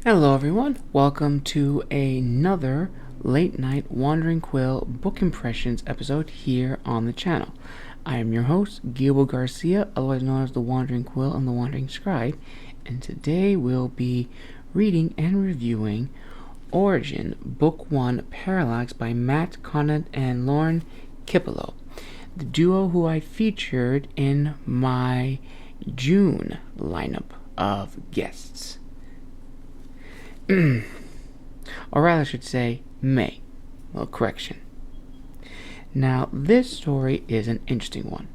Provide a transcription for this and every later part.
Hello everyone, welcome to another late night Wandering Quill book impressions episode here on the channel. I am your host, Gilbert Garcia, otherwise known as the Wandering Quill and the Wandering Scribe, and today we'll be reading and reviewing Origin, Book 1, Parallax by Matt Conant and Lauren Cipollo, the duo who I featured in my June lineup of guests. Or rather, I should say May. Well, correction. Now, this story is an interesting one.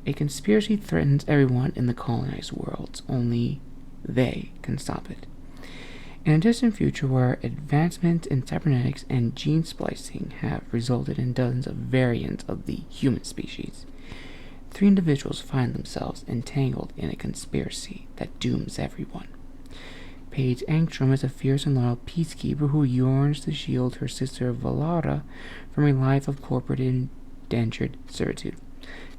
A conspiracy threatens everyone in the colonized worlds, only they can stop it. In a distant future where advancements in cybernetics and gene-splicing have resulted in dozens of variants of the human species, three individuals find themselves entangled in a conspiracy that dooms everyone. Paige Angstrom is a fierce and loyal peacekeeper who yearns to shield her sister Volara from a life of corporate-indentured servitude.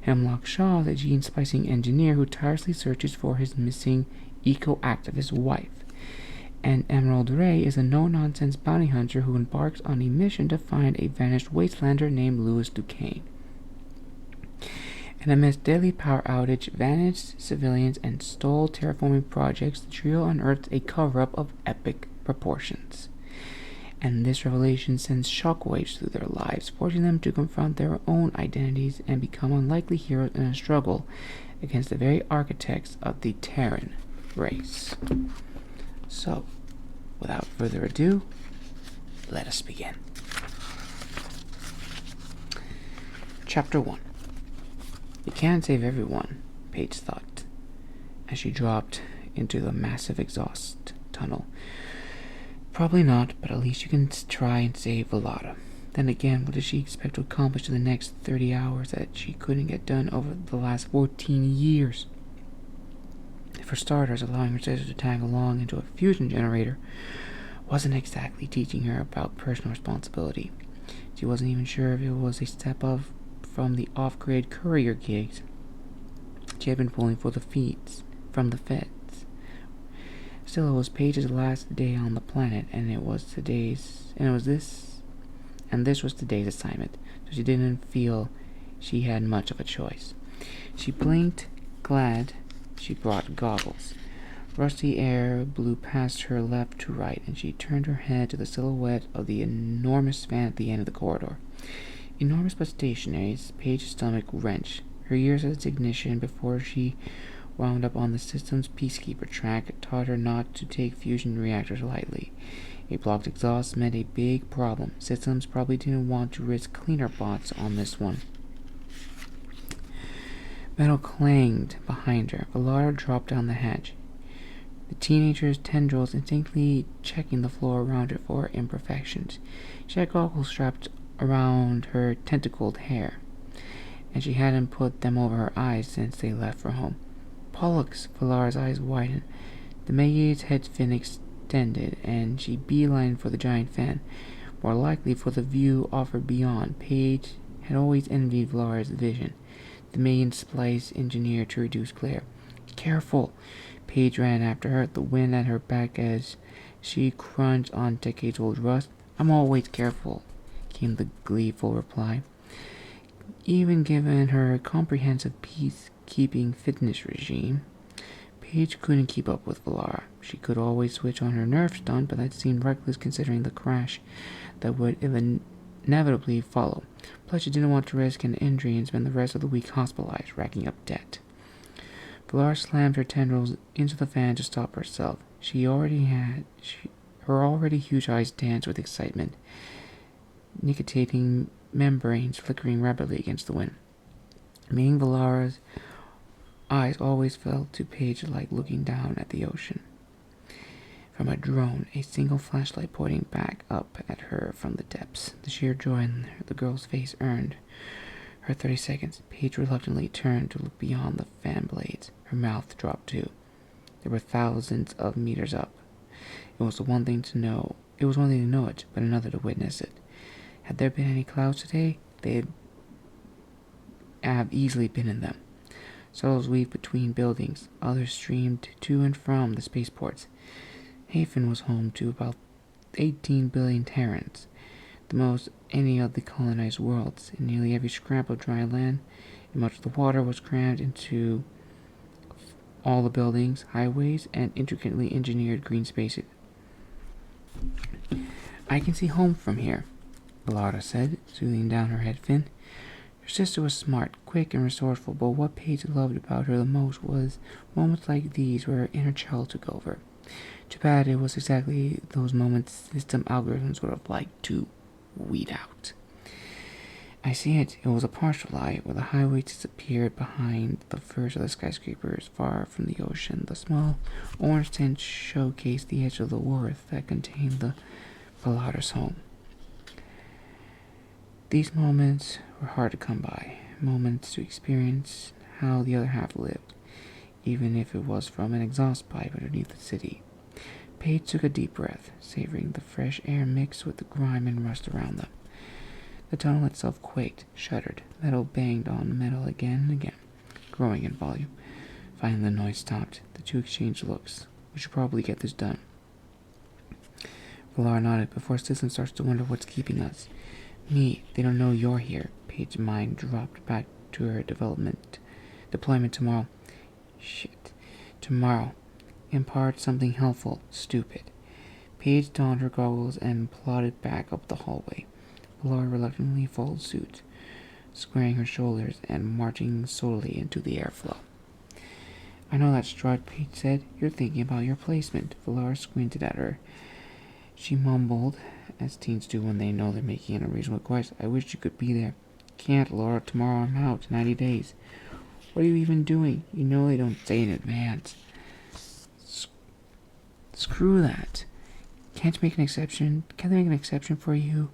Hemlocke Shaw is a gene-splicing engineer who tirelessly searches for his missing eco-activist wife. And Emrald Re is a no-nonsense bounty hunter who embarks on a mission to find a vanished wastelander named Lewis DuCane. And amidst daily power outage, vanished civilians, and stalled terraforming projects, the trio unearths a cover-up of epic proportions. And this revelation sends shockwaves through their lives, forcing them to confront their own identities and become unlikely heroes in a struggle against the very architects of the Terran race. So, without further ado, let us begin. Chapter 1. You can't save everyone, Paige thought, as she dropped into the massive exhaust tunnel. Probably not, but at least you can try and save Volara. Then again, what does she expect to accomplish in the next 30 hours that she couldn't get done over the last 14 years? For starters, allowing her sister to tag along into a fusion generator wasn't exactly teaching her about personal responsibility. She wasn't even sure if it was a step up from the off-grid courier gigs she had been pulling for the feeds from the feds. Still, it was Paige's last day on the planet, and this was today's assignment, so she didn't feel she had much of a choice. She blinked, glad she brought goggles. Rusty air blew past her left to right, and she turned her head to the silhouette of the enormous fan at the end of the corridor. Enormous but stationary, Paige's stomach wrenched. Her years as a technician before she wound up on the system's Peacekeeper track taught her not to take fusion reactors lightly. A blocked exhaust meant a big problem. Systems probably didn't want to risk cleaner bots on this one. Metal clanged behind her. Volara dropped down the hatch, the teenager's tendrils instinctively checking the floor around her for imperfections. She had goggles strapped around her tentacled hair, and she hadn't put them over her eyes since they left for home. Pollux! Volara's eyes widened. The Maid's head fin extended, and she beelined for the giant fan, more likely for the view offered beyond. Paige had always envied Volara's vision, the gene-spliced engineer to reduce glare. Careful! Paige ran after her, the wind at her back as she crunched on decades-old rust. I'm always careful, came the gleeful reply. Even given her comprehensive peacekeeping fitness regime, Paige couldn't keep up with Volara. She could always switch on her nerve stunt, but that seemed reckless considering the crash that would inevitably follow. Plus, she didn't want to risk an injury and spend the rest of the week hospitalized, racking up debt. Volara slammed her tendrils into the fan to stop herself. Her already huge eyes danced with excitement, nictitating membranes flickering rapidly against the wind. Meaning Volara's eyes always felt to Paige like looking down at the ocean from a drone, a single flashlight pointing back up at her from the depths. The sheer joy in the girl's face earned her 30 seconds. Paige reluctantly turned to look beyond the fan blades. Her mouth dropped too. They were thousands of meters up. It was one thing to know it, but another to witness it. Had there been any clouds today, they'd have easily been in them. Shuttles weaved between buildings. Others streamed to and from the spaceports. Hafen was home to about 18 billion Terrans, the most any of the colonized worlds, and nearly every scrap of dry land and much of the water was crammed into all the buildings, highways, and intricately engineered green spaces. I can see home from here, Volara said, smoothing down her headfin. Her sister was smart, quick, and resourceful, but what Paige loved about her the most was moments like these where her inner child took over. Too bad it was exactly those moments system algorithms would have liked to weed out. I see it. It was a partial lie, where the highway disappeared behind the first of the skyscrapers, far from the ocean. The small orange tent showcased the edge of the worth that contained the Volara's home. These moments were hard to come by, moments to experience how the other half lived, even if it was from an exhaust pipe underneath the city. Paige took a deep breath, savoring the fresh air mixed with the grime and rust around them. The tunnel itself quaked, shuddered. Metal banged on metal again and again, growing in volume. Finally the noise stopped. The two exchanged looks. We should probably get this done. Volara nodded. Before System starts to wonder what's keeping us. Me, they don't know you're here. Paige's mind dropped back to her deployment tomorrow. Shit. Tomorrow. Impart something helpful. Stupid. Paige donned her goggles and plodded back up the hallway. Volara reluctantly followed suit, squaring her shoulders and marching solely into the airflow. I know that strut, Paige said. You're thinking about your placement. Volara squinted at her. She mumbled, as teens do when they know they're making an unreasonable request. I wish you could be there. Can't, Laura. Tomorrow I'm out. 90 days. What are you even doing? You know they don't say in advance. Screw that. Can't make an exception? Can they make an exception for you?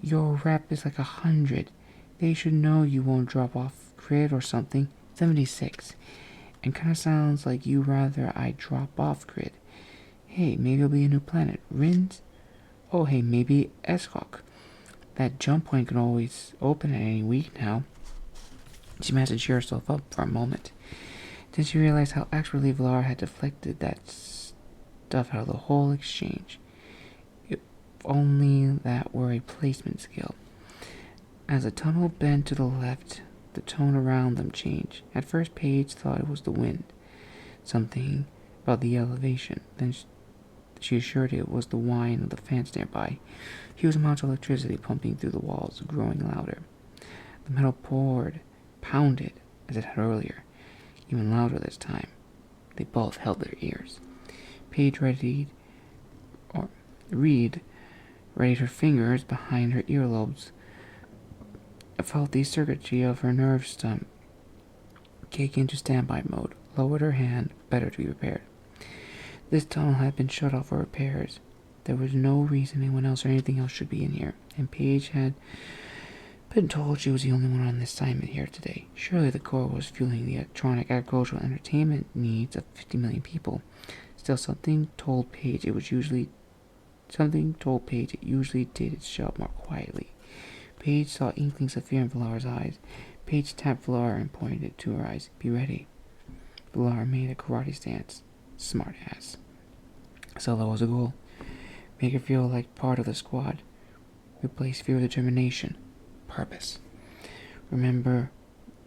Your rep is like 100. They should know you won't drop off grid or something. 76. And kinda sounds like you rather I drop off grid. Hey, maybe it'll be a new planet. Rins? Oh, hey, maybe Eshok. That jump point can always open at any week now. She managed to cheer herself up for a moment. Then she realized how accurately Volara had deflected that stuff out of the whole exchange. If only that were a placement skill. As the tunnel bent to the left, the tone around them changed. At first, Paige thought it was the wind. Something about the elevation. Then she assured it was the whine of the fans nearby. Huge amounts of electricity pumping through the walls, growing louder. The metal pounded, as it had earlier, even louder this time. They both held their ears. Paige readied her fingers behind her earlobes, felt the circuitry of her nerve stem kick into standby mode, lowered her hand, better to be prepared. This tunnel had been shut off for repairs. There was no reason anyone else or anything else should be in here, and Paige had been told she was the only one on this assignment here today. Surely the Corps was fueling the electronic, agricultural, entertainment needs of 50 million people. Still, something told Paige it usually did its job more quietly. Paige saw inklings of fear in Volara's eyes. Paige tapped Volara and pointed to her eyes. Be ready. Volara made a karate stance. Smart ass. So that was a goal. Make her feel like part of the squad. Replace fear with determination. Purpose. Remember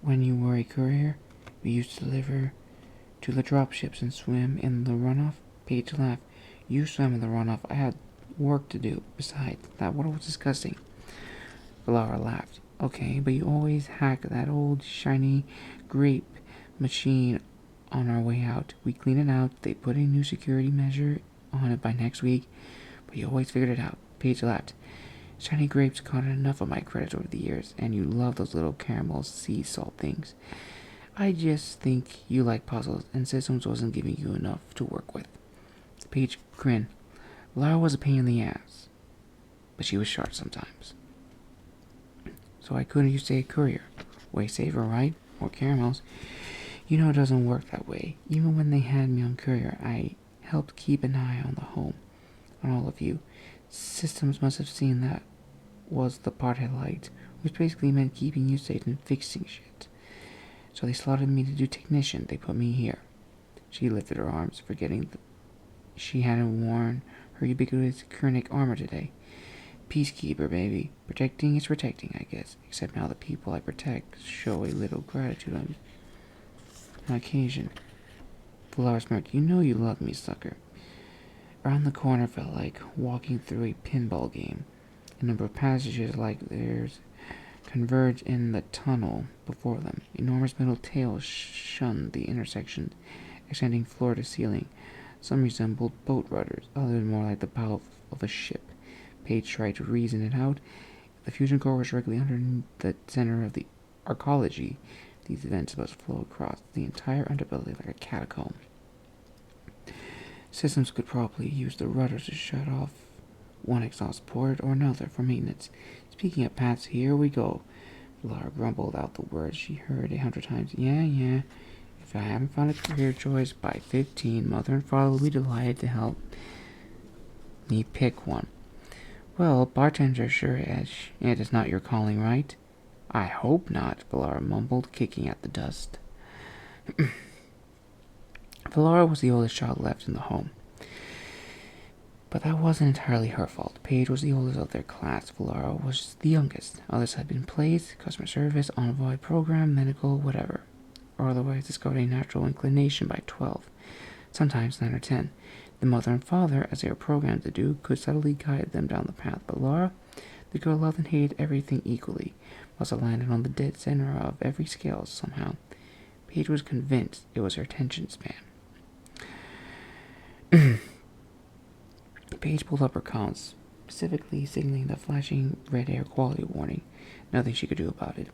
when you were a courier? We used to deliver to the dropships and swim in the runoff? Paige laughed. You swam in the runoff. I had work to do. Besides, that water was disgusting. Volara laughed. Okay, but you always hack that old shiny grape machine on our way out. We clean it out. They put a new security measure on it by next week. But you always figured it out. Paige laughed. Shiny grapes caught enough of my credit over the years, and you love those little caramel sea salt things. I just think you like puzzles, and systems wasn't giving you enough to work with. Paige grinned. Lara was a pain in the ass, but she was sharp sometimes. So I couldn't you say a courier? Way safer, right? More caramels. You know it doesn't work that way. Even when they had me on courier, I helped keep an eye on the home, on all of you. Systems must have seen that was the part I liked, which basically meant keeping you safe and fixing shit. So they slotted me to do technician. They put me here. She lifted her arms, forgetting she hadn't worn her ubiquitous Kurnic armor today. Peacekeeper, baby. Protecting is protecting, I guess. Except now the people I protect show a little gratitude on occasion. Volara smirked. You know you love me, sucker. Around the corner felt like walking through a pinball game. A number of passages like theirs converged in the tunnel before them. Enormous metal tails shunned the intersection, extending floor to ceiling. Some resembled boat rudders, others more like the bow of a ship. Paige tried to reason it out. The fusion core was directly under the center of the arcology. These events must flow across the entire underbelly like a catacomb. Systems could probably use the rudders to shut off one exhaust port or another for maintenance. Speaking of paths, here we go. Volara grumbled out the words she heard 100 times. Yeah. If I haven't found a career choice by 15, Mother and Father will be delighted to help me pick one. Well, bartender sure is. It is not your calling, right? I hope not, Volara mumbled, kicking at the dust. Volara was the oldest child left in the home. But that wasn't entirely her fault. Paige was the oldest of their class. Volara was the youngest. Others had been placed, customer service, envoy program, medical, whatever. Or otherwise discovered a natural inclination by 12, sometimes 9 or 10. The mother and father, as they were programmed to do, could subtly guide them down the path. But Laura, the girl loved and hated everything equally, must have landed on the dead center of every scale somehow. Paige was convinced it was her attention span. Paige pulled up her comms, specifically signaling the flashing red air quality warning. Nothing she could do about it.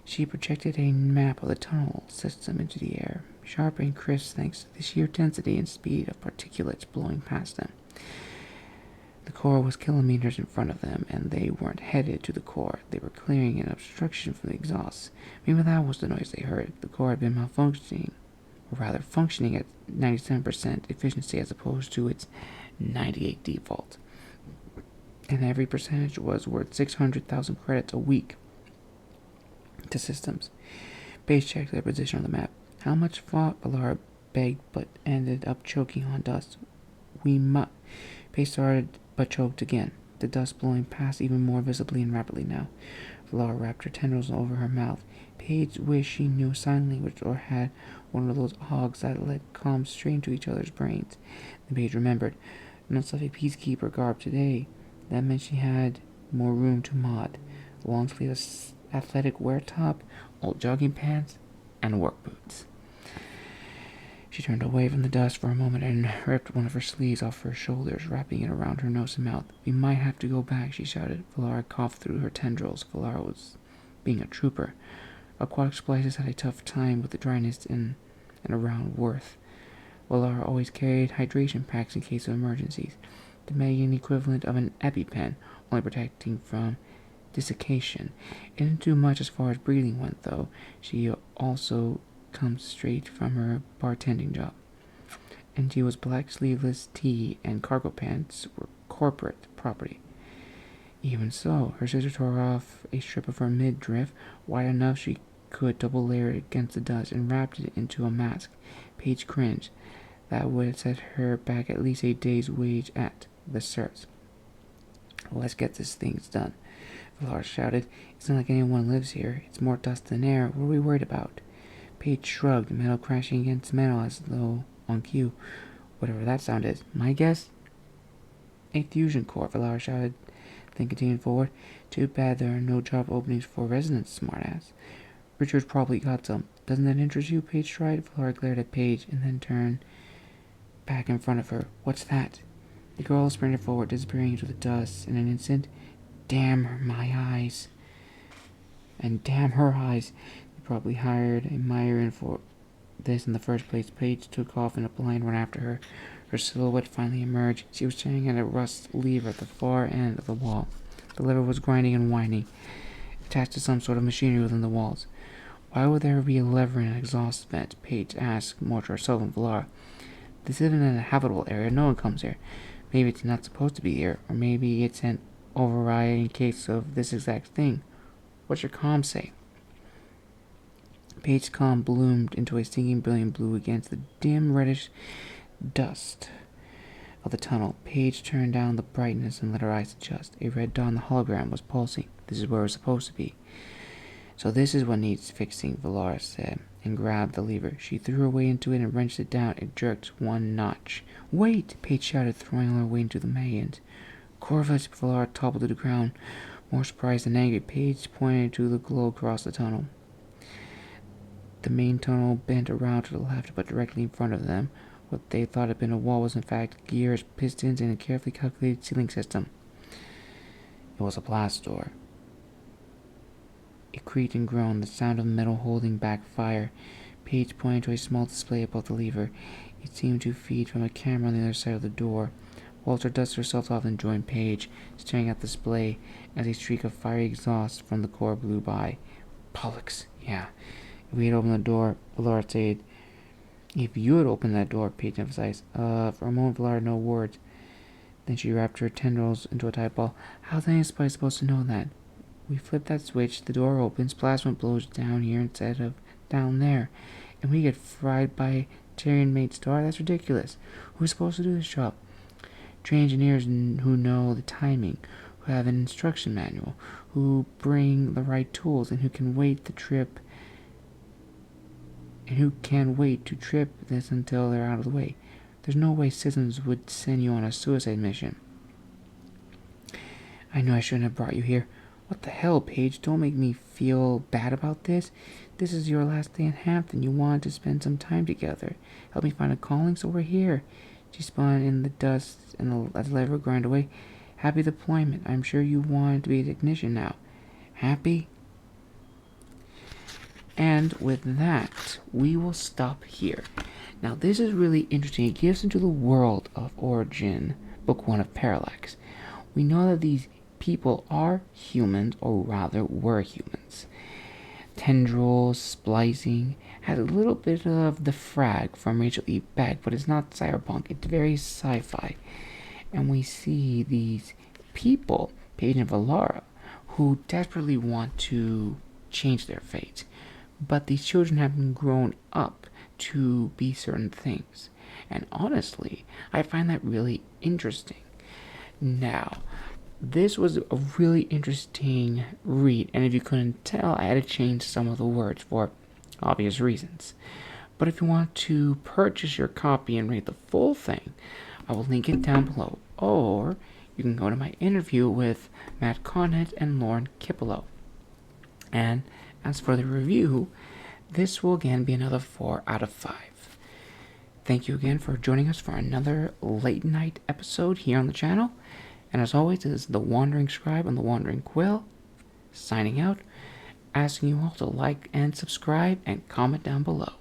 She projected a map of the tunnel system into the air, sharp and crisp thanks to the sheer density and speed of particulates blowing past them. The core was kilometers in front of them, and they weren't headed to the core. They were clearing an obstruction from the exhaust. Maybe that was the noise they heard. The core had been malfunctioning, or rather functioning at 97% efficiency as opposed to its 98 default. And every percentage was worth 600,000 credits a week to systems. Paige checked their position on the map. How much fought? Volara begged, but ended up choking on dust. Paige started, but choked again, the dust blowing past even more visibly and rapidly now. Volara wrapped her tendrils over her mouth. Paige wished she knew sign language or had one of those hogs that let comms straight into each other's brains. Then Paige remembered. No such a peacekeeper garb today. That meant she had more room to mod. Long sleeves athletic wear top, old jogging pants, and work boots. She turned away from the dust for a moment and ripped one of her sleeves off her shoulders, wrapping it around her nose and mouth. We might have to go back, she shouted. Volara coughed through her tendrils. Volara was being a trooper. Aquatic splices had a tough time with the dryness in and around Worth. Volara always carried hydration packs in case of emergencies. The Megan equivalent of an EpiPen, only protecting from desiccation. It didn't do much as far as breathing went, though. She also comes straight from her bartending job. And she was black sleeveless tee and cargo pants were corporate property. Even so, her sister tore off a strip of her midriff, wide enough she could double layer it against the dust, and wrapped it into a mask. Paige cringed. That would set her back at least a day's wage at the certs. Let's get these things done, Volara shouted. It's not like anyone lives here. It's more dust than air. What are we worried about? Paige shrugged, metal crashing against metal as though on cue. Whatever that sound is. My guess? A fusion core, Volara shouted, then continued forward. Too bad there are no job openings for residents, smartass. Richard probably got some. Doesn't that interest you? Paige tried. Volara glared at Paige and then turned back in front of her. What's that? The girl sprinted forward, disappearing into the dust in an instant. Damn my eyes. And damn her eyes. They probably hired a Myron for this in the first place. Paige took off in a blind run after her. Her silhouette finally emerged. She was staring at a rust lever at the far end of the wall. The lever was grinding and whining, attached to some sort of machinery within the walls. Why would there be a lever in an exhaust vent? Paige asked, more to herself and Volara. This isn't a habitable area. No one comes here. Maybe it's not supposed to be here, or maybe it's an override in case of this exact thing. What's your comm say? Paige's comm bloomed into a stinging brilliant blue against the dim reddish dust. of the tunnel. Paige turned down the brightness and let her eyes adjust. A red dot on the hologram was pulsing. This is where it was supposed to be. So this is what needs fixing, Volara said, and grabbed the lever. She threw her weight into it and wrenched it down. It jerked one notch. Wait! Paige shouted, throwing all her weight into the magazine. Corvus, Volara toppled to the ground. More surprised than angry, Paige pointed to the glow across the tunnel. The main tunnel bent around to the left, but directly in front of them. What they thought had been a wall was in fact gears, pistons, and a carefully calculated sealing system. It was a blast door. It creaked and groaned, the sound of metal holding back fire. Paige pointed to a small display above the lever. It seemed to feed from a camera on the other side of the door. Walter dusted herself off and joined Paige, staring at the display as a streak of fiery exhaust from the core blew by. Pollux, yeah. If we had opened the door, Volara said. If you had opened that door, Paige emphasized. For a moment, Volara had no words. Then she wrapped her tendrils into a tight ball. How's any spy supposed to know that? We flip that switch, the door opens, plasma blows down here instead of down there, and we get fried by a Terran-made star? That's ridiculous. Who's supposed to do this job? Trained engineers who know the timing, who have an instruction manual, who bring the right tools, and who can wait to trip this until they're out of the way. There's no way systems would send you on a suicide mission. I know I shouldn't have brought you here. What the hell, Paige? Don't make me feel bad about this. This is your last day in Hampton. You wanted to spend some time together. Help me find a calling, so we're here. She spun in the dust and let the lever grind away. Happy deployment. I'm sure you wanted to be a technician now. Happy? And with that, we will stop here. Now, this is really interesting. It gives into the world of Origin, Book 1 of Parallax. We know that these people are humans, or rather were humans. Tendrils, splicing, has a little bit of the frag from Rachel E. Beck, but it's not cyberpunk. It's very sci-fi. And we see these people, Paige and Volara, who desperately want to change their fate. But these children have been grown up to be certain things. And honestly, I find that really interesting. Now, this was a really interesting read, and if you couldn't tell, I had to change some of the words for obvious reasons. But if you want to purchase your copy and read the full thing, I will link it down below. Or you can go to my interview with Matt Conant and Lauren Cipollo. And as for the review, this will again be another 4 out of 5. Thank you again for joining us for another late night episode here on the channel. And as always, this is the Wandering Scribe and the Wandering Quill, signing out, asking you all to like and subscribe and comment down below.